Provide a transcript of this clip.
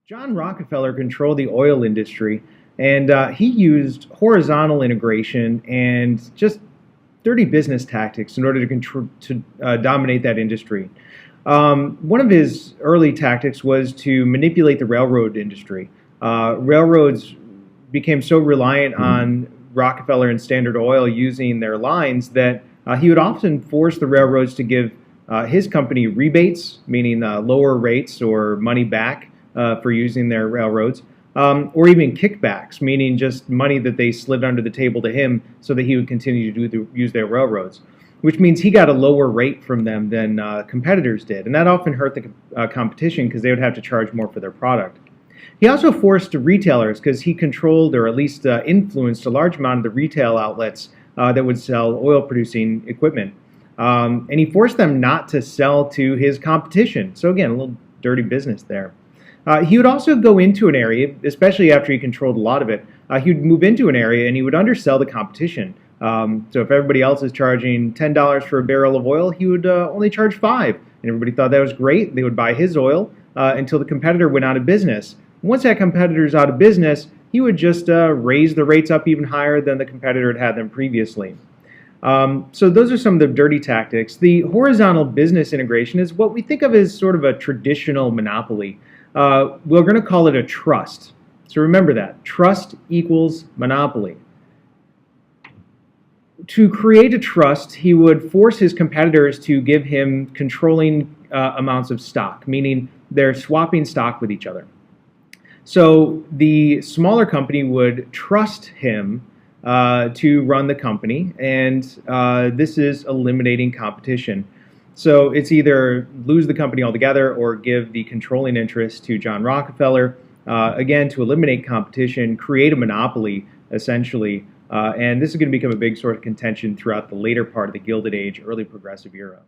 John Rockefeller controlled the oil industry, and he used horizontal integration and just dirty business tactics in order to dominate that industry. One of his early tactics was to manipulate the railroad industry. Railroads became so reliant on Rockefeller and Standard Oil using their lines that he would often force the railroads to give his company rebates, meaning lower rates or money back for using their railroads, or even kickbacks, meaning just money that they slid under the table to him so that he would continue to use their railroads, which means he got a lower rate from them than competitors did. And that often hurt the competition because they would have to charge more for their product. He also forced retailers, because he controlled or at least influenced a large amount of the retail outlets that would sell oil-producing equipment. And he forced them not to sell to his competition. So again, a little dirty business there. He would also go into an area, especially after he controlled a lot of it, he would move into an area and he would undersell the competition. So if everybody else is charging $10 for a barrel of oil, he would only charge $5. And everybody thought that was great. They would buy his oil until the competitor went out of business. Once that competitor's out of business, he would just raise the rates up even higher than the competitor had them previously. So those are some of the dirty tactics. The horizontal business integration is what we think of as sort of a traditional monopoly. We're going to call it a trust. So remember that. Trust equals monopoly. To create a trust, he would force his competitors to give him controlling amounts of stock, meaning they're swapping stock with each other. So the smaller company would trust him to run the company, and this is eliminating competition. So it's either lose the company altogether or give the controlling interest to John Rockefeller, again, to eliminate competition, create a monopoly, essentially. And this is going to become a big source of contention throughout the later part of the Gilded Age, early progressive era.